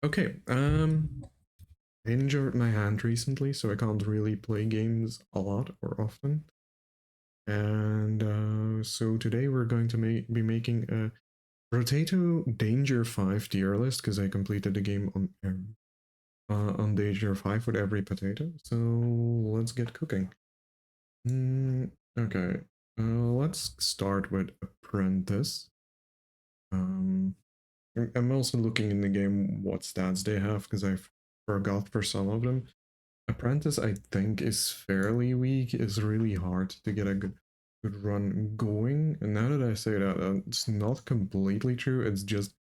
Okay, I injured my hand recently, so I can't really play games a lot or often. And so today we're going to be making a Brotato Danger 5 tier list because I completed the game on Danger 5 with every potato. So let's get cooking. Okay, let's start with Apprentice. Um, I'm also looking in the game what stats they have because I forgot for some of them. Apprentice, I think, is fairly weak. It's really hard to get a good run going. And now that I say that, it's not completely true. It's just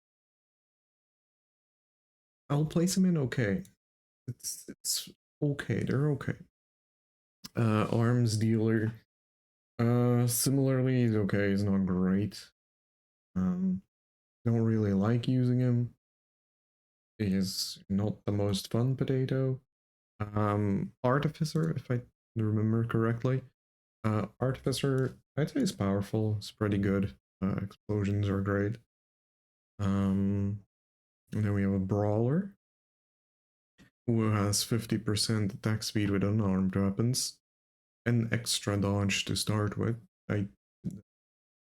I'll place them in okay. It's okay. They're okay. Arms dealer. Similarly, he's okay. He's not great. Um, don't really like using him. He is not the most fun potato. Artificer, if I remember correctly. Artificer, I'd say is powerful. It's pretty good. Explosions are great. And then we have a Brawler who has 50% attack speed with unarmed weapons and extra dodge to start with. I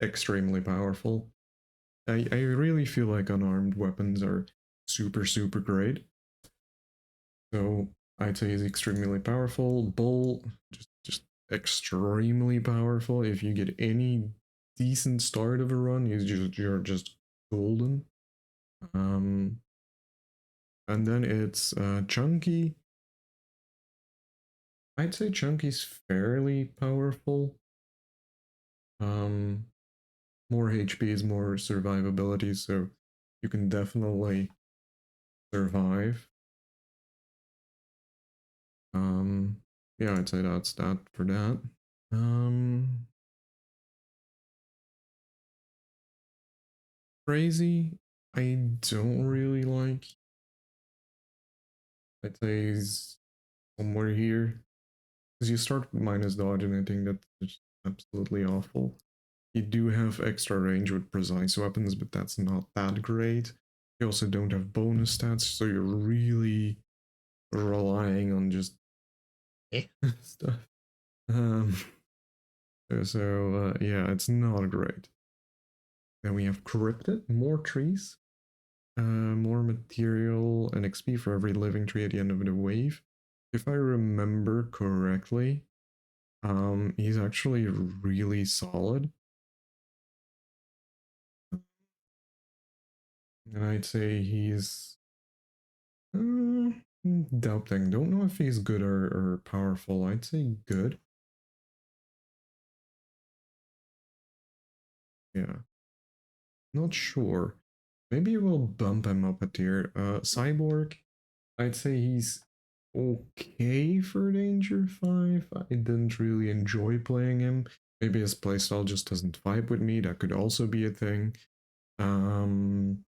extremely powerful. I really feel like unarmed weapons are super great. So I'd say he's extremely powerful. Bull, just extremely powerful. If you get any decent start of a run, you're just golden. Um, and then it's Chunky. I'd say Chunky's fairly powerful. Um, more HP is more survivability, so you can definitely survive. Um, yeah, I'd say that's that for that. Um, Crazy, I don't really like. I'd say he's somewhere here. Because you start with minus dodge, and I think that's just absolutely awful. You do have extra range with precise weapons, but that's not that great. You also don't have bonus stats, so you're really relying on just stuff. Um, yeah, it's not great. Then we have Cryptid, more trees, more material and XP for every living tree at the end of the wave. If I remember correctly, he's actually really solid. And I'd say he's doubting. Don't know if he's good or powerful. I'd say good. Yeah, not sure. Maybe we'll bump him up a tier. Cyborg, I'd say he's okay for Danger 5. I didn't really enjoy playing him. Maybe his playstyle just doesn't vibe with me. That could also be a thing. Um,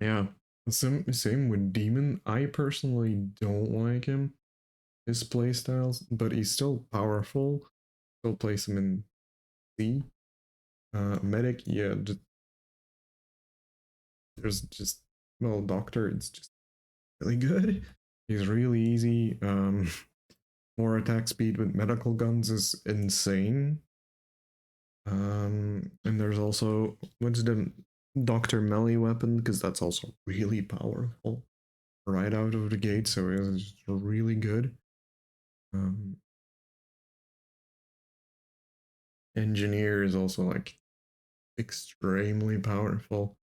yeah. Same with Demon. I personally don't like him, his playstyles, but he's still powerful. Still place him in C. Medic, yeah, there's just well, Doctor, it's just really good. He's really easy. More attack speed with medical guns is insane. And there's also what's the Doctor Melee weapon because that's also really powerful right out of the gate, so it's really good. Um, Engineer is also like extremely powerful,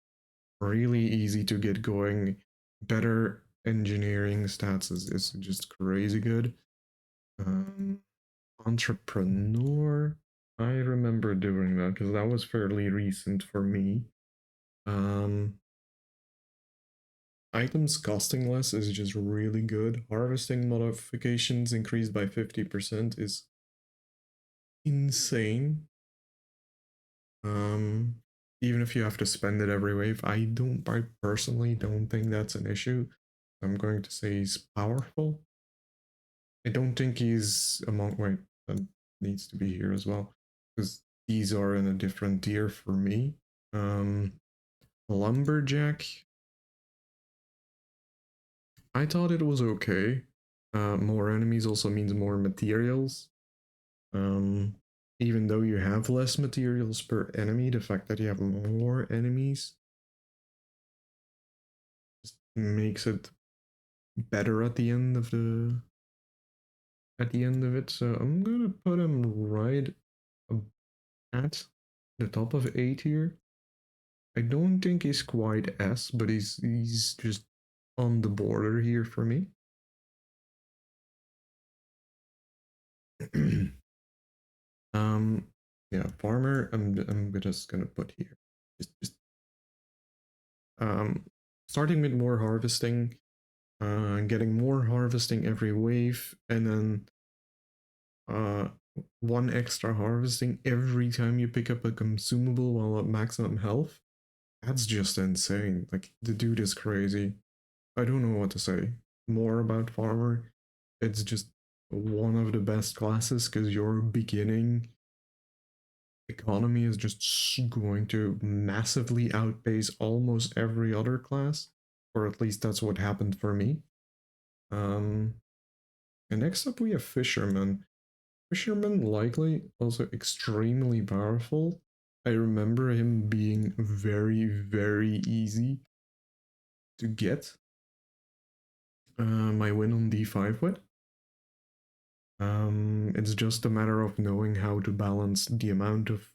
really easy to get going. Better engineering stats is just crazy good. Um, Entrepreneur, I remember doing that because that was fairly recent for me. Um, Items costing less is just really good. Harvesting modifications increased by 50% is insane. Um, Even if you have to spend it every wave, I personally don't think that's an issue. I'm going to say he's powerful. I don't think he's among, wait, that needs to be here as well, because these are in a different tier for me. Um, Lumberjack, I thought it was okay. More enemies also means more materials. Um, Even though you have less materials per enemy, the fact that you have more enemies just makes it better at the end of it. So I'm gonna put him right at the top of A tier. I don't think he's quite S, but he's just on the border here for me. um, yeah, farmer. I'm just gonna put here. Just um, starting with more harvesting, getting more harvesting every wave, and then uh, one extra harvesting every time you pick up a consumable while at maximum health. That's just insane. Like the dude is crazy. I don't know what to say more about farmer. It's just one of the best classes because your beginning economy is just going to massively outpace almost every other class, or at least that's what happened for me. Um, and next up we have fisherman. Fisherman likely also extremely powerful. I remember him being very easy to get. My win on D5 with. It's just a matter of knowing how to balance the amount of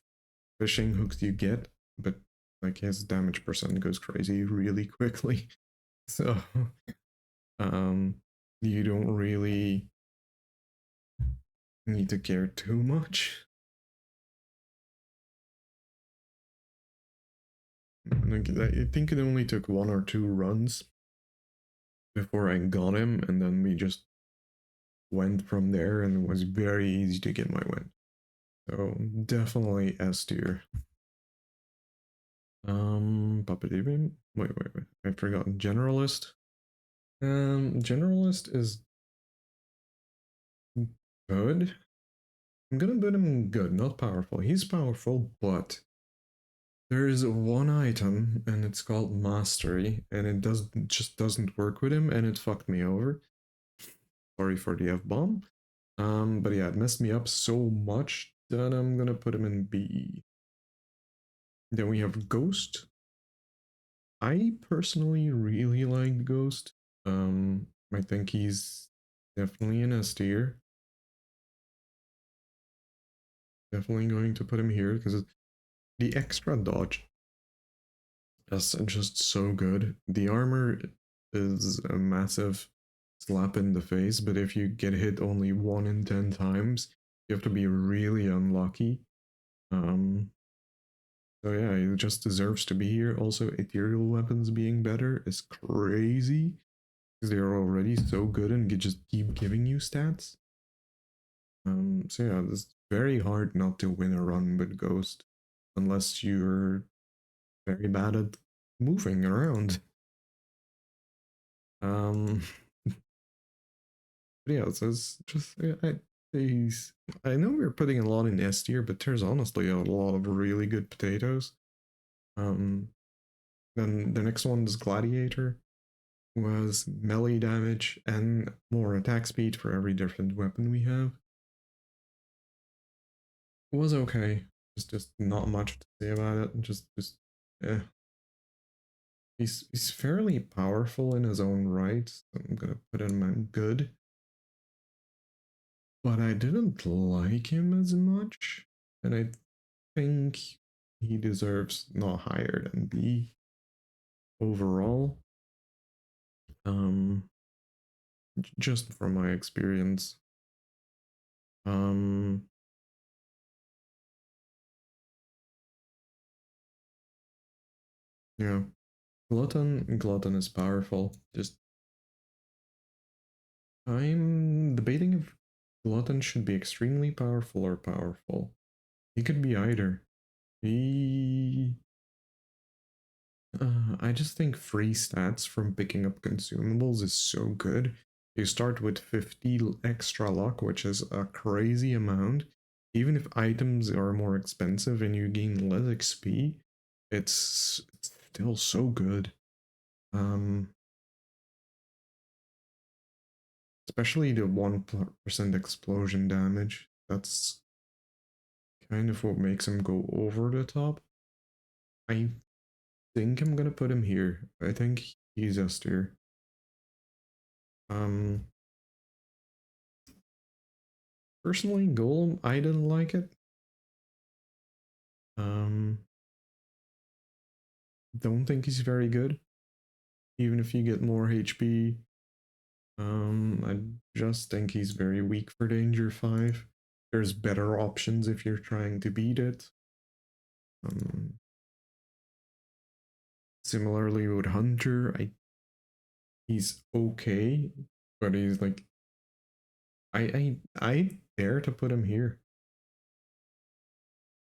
fishing hooks you get, but like his damage percent goes crazy really quickly. So um you don't really need to care too much. Like, I think it only took 1 or 2 runs before I got him, and then we just went from there, and it was very easy to get my win. So definitely S tier. Wait. I forgot generalist. Generalist is good. I'm gonna put him good, not powerful. He's powerful, but there is one item, and it's called mastery, and it just doesn't work with him, and it fucked me over. Sorry for the F bomb. But yeah, it messed me up so much that I'm gonna put him in B. Then we have Ghost. I personally really like Ghost. I think he's definitely an S tier. Definitely going to put him here because the extra dodge is just so good. The armor is a massive slap in the face, but if you get hit only 1 in 10 times, you have to be really unlucky. Um, so yeah, it just deserves to be here. Also, ethereal weapons being better is crazy because they're already so good and just keep giving you stats. So yeah, it's very hard not to win a run with Ghost unless you're very bad at moving around. Um, but yeah, it's just these. I know we're putting a lot in S tier, but there's honestly a lot of really good potatoes. Um, then the next one is Gladiator, who has melee damage and more attack speed for every different weapon we have. It was okay. Just not much to say about it. Just yeah. He's fairly powerful in his own right. So I'm gonna put him in good. But I didn't like him as much, and I think he deserves not higher than B overall. Um, just from my experience. Um, yeah, Glutton is powerful. Just I'm debating if Glutton should be extremely powerful or powerful. He could be either. He I just think free stats from picking up consumables is so good. You start with 50 extra luck, which is a crazy amount. Even if items are more expensive and you gain less XP, it's still so good. Um, Especially the 1% explosion damage. That's kind of what makes him go over the top. I think I'm gonna put him here. I think he's S tier. Um, Personally, Golem, I didn't like it. Um, don't think he's very good. Even if you get more HP, I just think he's very weak for Danger 5. There's better options if you're trying to beat it. Um, Similarly with Hunter, he's okay, but he's like I dare to put him here.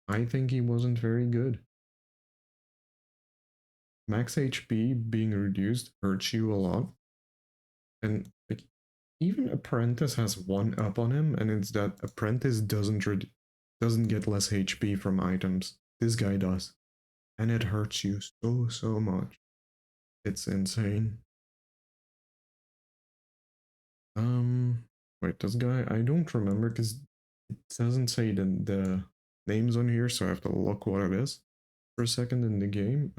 I think he wasn't very good. Max HP being reduced hurts you a lot, and like even Apprentice has one up on him, and it's that Apprentice doesn't get less HP from items. This guy does, and it hurts you so much. It's insane. Wait, this guy I don't remember because it doesn't say the names on here, so I have to look what it is for a second in the game.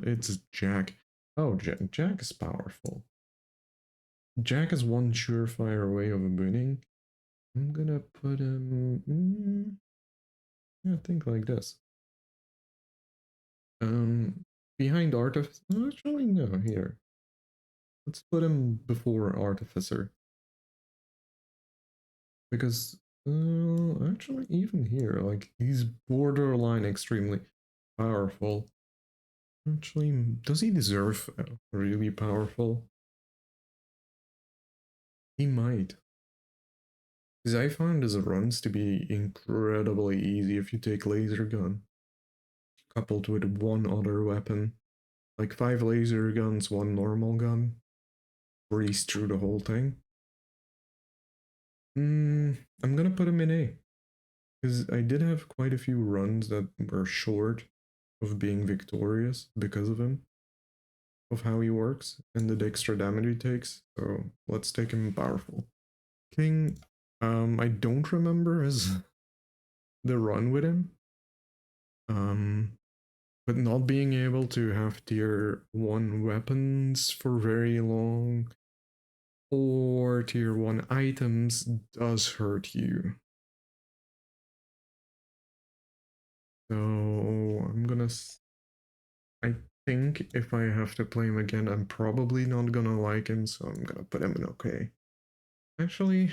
It's Jack. Oh, Jack is powerful. Jack is one surefire way of winning. I'm gonna put him. Yeah, think like this. Um, Behind Artificer. Actually, no. Here, let's put him before Artificer because. Actually, even here, like he's borderline extremely powerful. Actually, does he deserve really powerful? He might. Because I found his runs to be incredibly easy if you take laser gun, coupled with one other weapon. Like 5 laser guns, 1 normal gun. Breeze through the whole thing. I'm gonna put him in A. Because I did have quite a few runs that were short of being victorious because of him. Of how he works and the extra damage he takes. So let's take him powerful. King, I don't remember his the run with him. But not being able to have tier 1 weapons for very long or tier 1 items does hurt you. So I'm gonna. I think if I have to play him again, I'm probably not gonna like him, so I'm gonna put him in okay. Actually,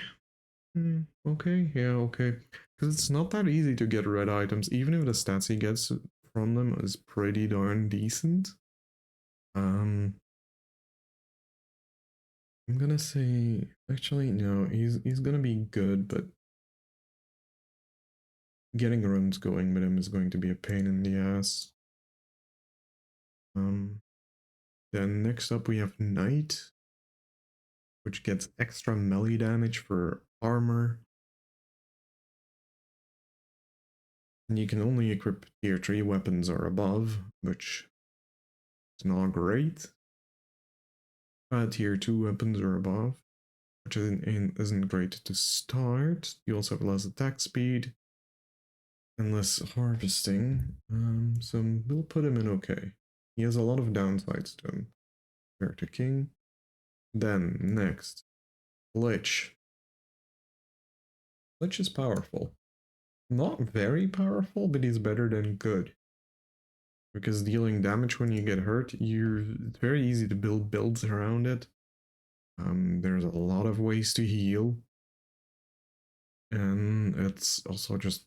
okay, yeah, okay. Because it's not that easy to get red items, even if the stats he gets from them is pretty darn decent. Um, I'm gonna say actually no, he's gonna be good, but getting runs going with him is going to be a pain in the ass. Um, then next up we have Knight, which gets extra melee damage for armor. And you can only equip tier 3 weapons or above, which is not great. Tier 2 weapons or above, which isn't great to start. You also have less attack speed and less harvesting, so we'll put him in okay. He has a lot of downsides to him compared to King. Then, next, Lich. Lich is powerful. Not very powerful, but he's better than good. Because dealing damage when you get hurt, it's very easy to build builds around it. There's a lot of ways to heal. And it's also just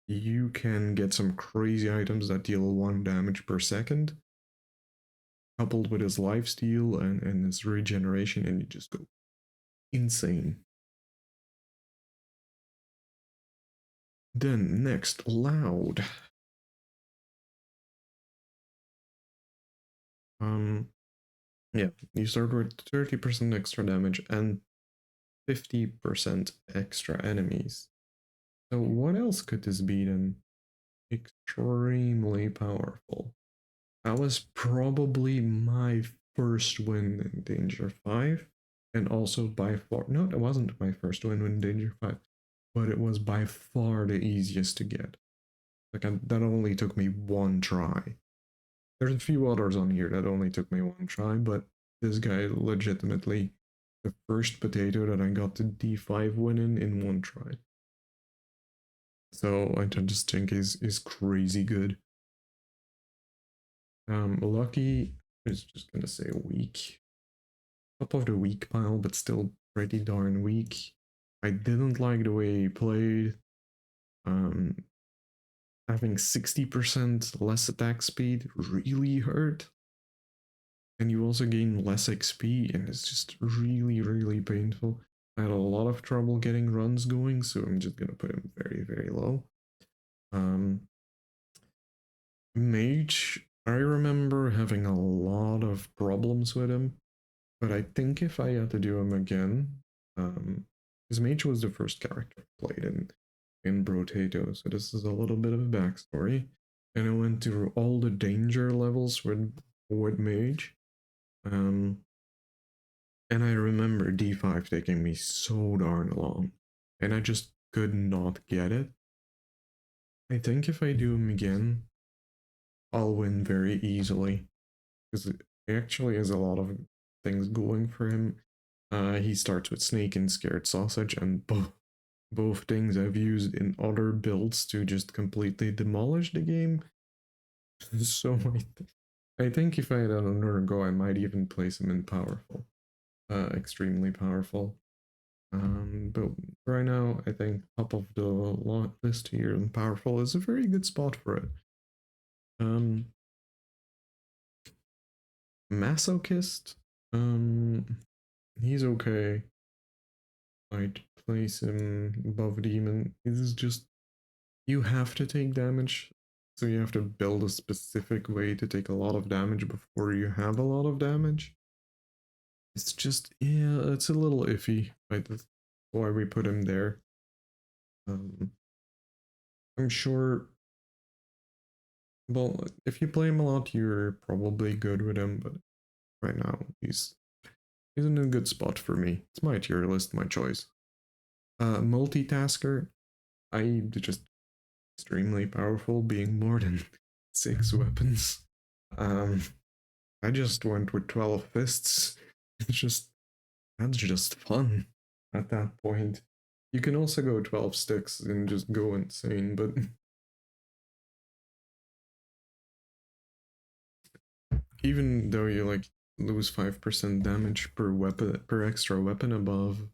you can get some crazy items that deal 1 damage per second, coupled with his lifesteal and his regeneration, and you just go insane. Then next, Loud. Yeah, you start with 30% extra damage and 50% extra enemies. So what else could this be then? Extremely powerful. That was probably my first win in Danger 5. and also by far, no, it wasn't my first win in Danger 5, but it was by far the easiest to get. Like, that only took me one try. There's a few others on here that only took me one try, but this guy legitimately the first potato that I got to D5 win in one try. So I just think is crazy good. Lucky is just gonna say weak. Top of the weak pile, but still pretty darn weak. I didn't like the way he played. Um, Having 60% less attack speed really hurt. And you also gain less XP, and it's just really, really painful. I had a lot of trouble getting runs going, so I'm just gonna put him very, very low. Mage, I remember having a lot of problems with him, but I think if I had to do him again, because Mage was the first character I played in Brotato, so this is a little bit of a backstory. And I went through all the danger levels with Mage. And I remember D5 taking me so darn long, and I just could not get it. I think if I do him again, I'll win very easily, because he actually has a lot of things going for him. He starts with Snake and Scared Sausage, and both things I've used in other builds to just completely demolish the game. So I think if I had another go, I might even place him in powerful, extremely powerful. But right now, I think top of the list here and powerful is a very good spot for it. Um, Masochist, he's okay. I'd place him above Demon. It's just you have to take damage, so you have to build a specific way to take a lot of damage before you have a lot of damage. It's just, yeah, it's a little iffy. Right? That's why we put him there. I'm sure. Well, if you play him a lot, you're probably good with him, but right now he's in a good spot for me. It's my tier list, my choice. Multitasker, I just extremely powerful, being more than 6 weapons. Um, I just went with 12 fists. It's just that's just fun at that point. You can also go 12 sticks and just go insane, but even though you like lose 5% damage per weapon per extra weapon above,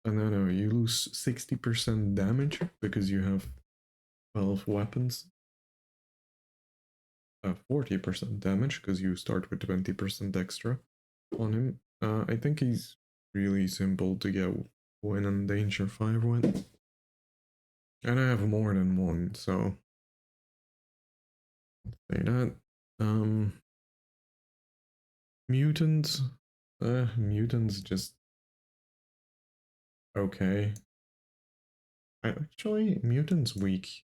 no, you lose 60% damage because you have 12 weapons. 40% damage because you start with 20% extra on him. I think he's really simple to get when in Danger 5 win. And I have more than one, so say that. Um Mutants. Mutants just okay. Actually, Mutant's weak.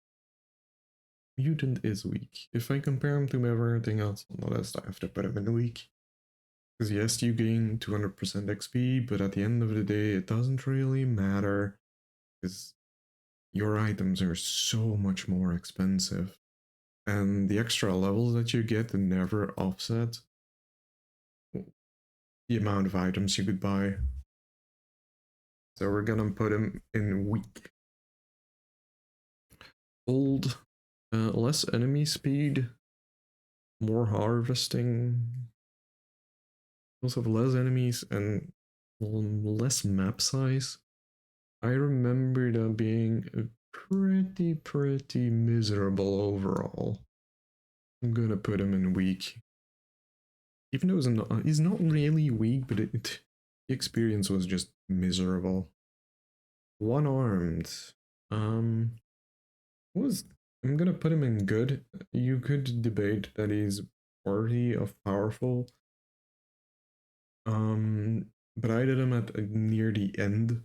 Mutant is weak. If I compare him to everything else on the list, I have to put him in weak. Because yes, you gain 200% XP, but at the end of the day, it doesn't really matter. Because your items are so much more expensive. And the extra levels that you get never offset the amount of items you could buy. So we're gonna put him in weak. Old, less enemy speed, more harvesting, also have less enemies and less map size. I remember that being pretty miserable overall. I'm gonna put him in weak. Even though he's not really weak, but the experience was just miserable. One armed. Um, was I'm gonna put him in good. You could debate that he's worthy of powerful. But I did him at near the end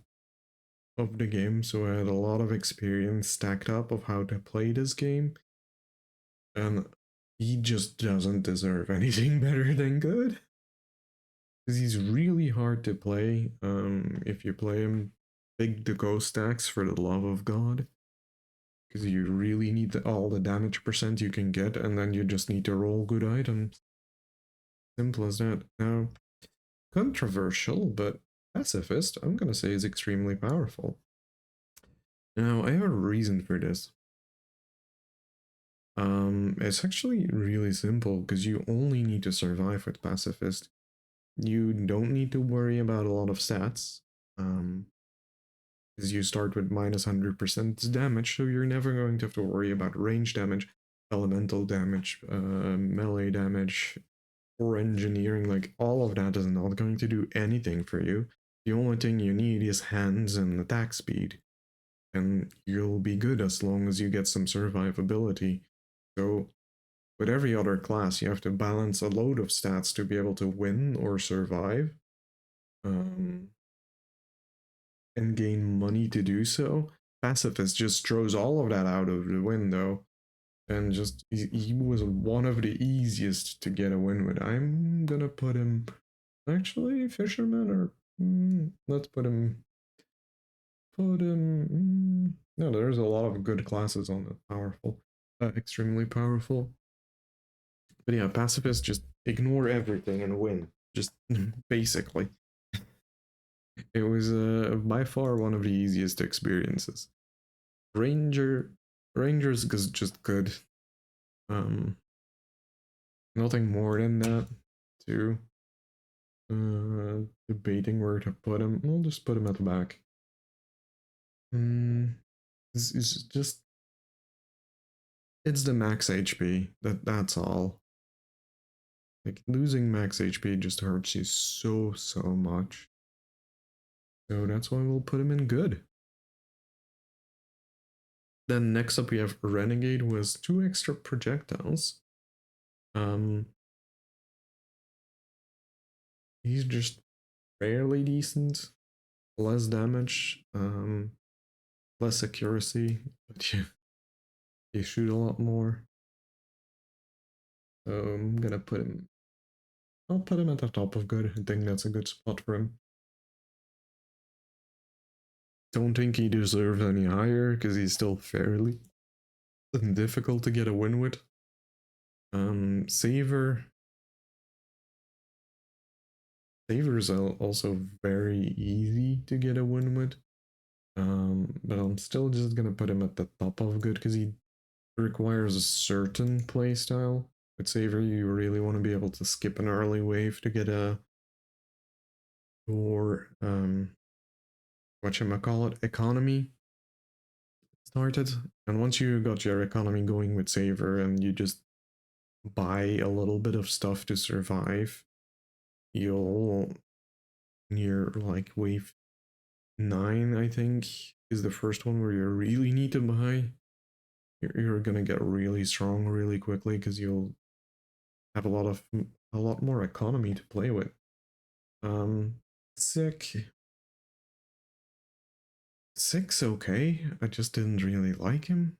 of the game, so I had a lot of experience stacked up of how to play this game, and he just doesn't deserve anything better than good. Because he's really hard to play. If you play him, big the go stacks for the love of God. Because you really need all the damage percent you can get, and then you just need to roll good items. Simple as that. Now, controversial, but pacifist, I'm gonna say is extremely powerful. Now, I have a reason for this. It's actually really simple because you only need to survive with pacifist. You don't need to worry about a lot of stats. Because you start with minus 100% damage, so you're never going to have to worry about range damage, elemental damage, melee damage, or engineering. Like, all of that is not going to do anything for you. The only thing you need is hands and attack speed, and you'll be good as long as you get some survivability. So, with every other class, you have to balance a load of stats to be able to win or survive. And gain money to do so. Pacifist just throws all of that out of the window, and just he was one of the easiest to get a win with. I'm gonna put him actually fisherman or let's put him. No, there's a lot of good classes on the powerful, extremely powerful. But yeah, pacifist just ignore everything and win. Just basically. It was by far one of the easiest experiences. Ranger, Rangers is just good. Um, Nothing more than that. Too. Debating where to put him. I'll just put him at the back. It's just it's the max HP. That's all. Like losing max HP just hurts you so much. So that's why we'll put him in good. Then next up we have Renegade was 2 extra projectiles. He's just fairly decent. Less damage, less accuracy, but you shoot a lot more. So I'm gonna put him. I'll put him at the top of good. I think that's a good spot for him. Don't think he deserves any higher because he's still fairly difficult to get a win with. Saver. Saver is also very easy to get a win with. But I'm still just gonna put him at the top of good because he requires a certain playstyle. With Saver, you really want to be able to skip an early wave to get your whatchamacallit economy started. And once you got your economy going with Saver and you just buy a little bit of stuff to survive, you're like wave 9, I think, is the first one where you really need to buy. You're gonna get really strong really quickly because you'll have a lot more economy to play with. Sick. 6 okay. I just didn't really like him.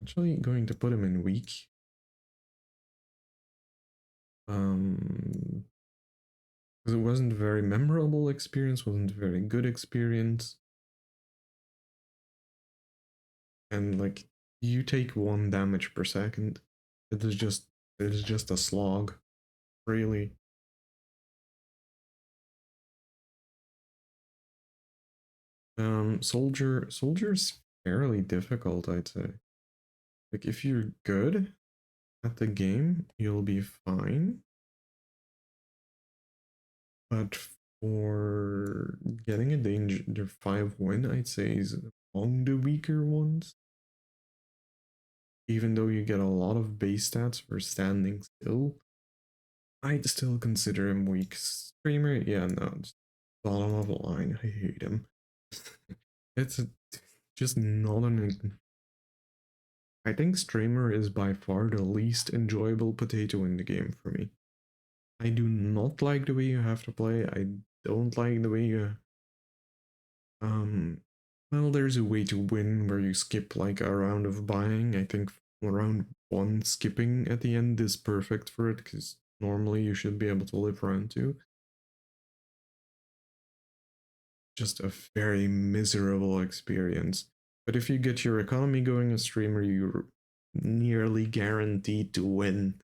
Actually going to put him in weak. Because it wasn't a very memorable experience, wasn't a very good experience. And like you take 1 damage per second. It is just a slog. Really. Soldier's fairly difficult, I'd say. Like if you're good at the game, you'll be fine. But for getting a danger 5 win, I'd say is among the weaker ones. Even though you get a lot of base stats for standing still, I'd still consider him weak. Streamer, yeah, no, just bottom of the line. I hate him. It's just not an. I think Streamer is by far the least enjoyable potato in the game for me. I do not like the way you have to play. I don't like the way you. Well, there's a way to win where you skip like a round of buying. I think round 1 skipping at the end is perfect for it, because normally you should be able to live round 2. Just a very miserable experience. But if you get your economy going as streamer, you're nearly guaranteed to win.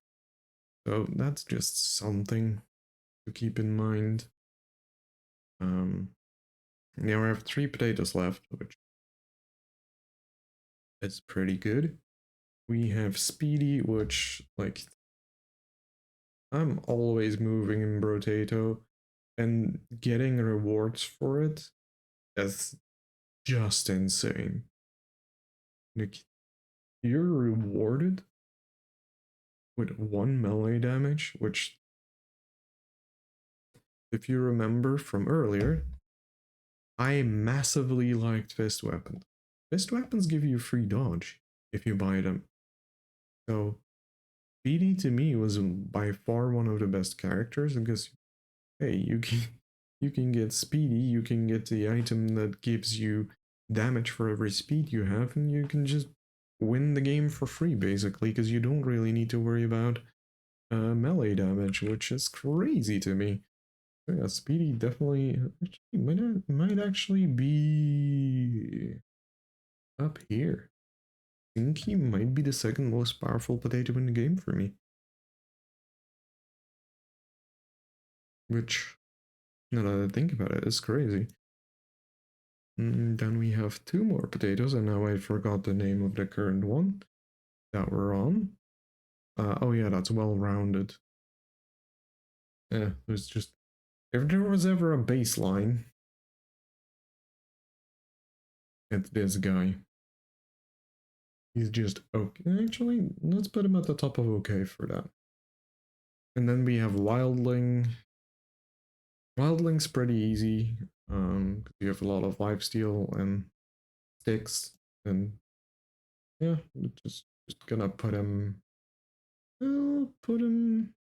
So that's just something to keep in mind. Now I have 3 potatoes left, which is pretty good. We have Speedy, which, like, I'm always moving in Brotato, and getting rewards for it is just insane. Like, you're rewarded with 1 melee damage, which, if you remember from earlier, I massively liked fist weapons. Fist weapons give you free dodge if you buy them. So BD to me was by far one of the best characters, because hey, you can get speedy, you can get the item that gives you damage for every speed you have, and you can just win the game for free basically, because you don't really need to worry about melee damage, which is crazy to me. So yeah, speedy definitely actually might actually be up here. I think he might be the second most powerful potato in the game for me. Which, now that I think about it, is crazy. Then we have 2 more potatoes, and now I forgot the name of the current one that we're on. Oh yeah, that's well-rounded. Yeah, there's just, if there was ever a baseline, it's this guy. He's just okay. Actually, let's put him at the top of okay for that. And then we have Wildling. Wildling's pretty easy. You have a lot of lifesteal and sticks, and yeah, just gonna put him. I'll put him.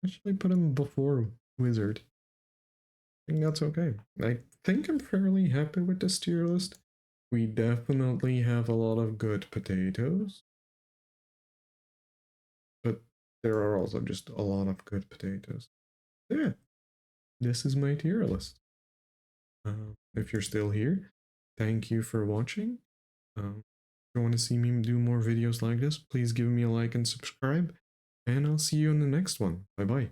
Actually, put him before Wizard. I think that's okay. I think I'm fairly happy with this tier list. We definitely have a lot of good potatoes, but there are also just a lot of good potatoes. Yeah, this is my tier list. If you're still here, thank you for watching. If you want to see me do more videos like this, please give me a like and subscribe, and I'll see you in the next one. Bye bye.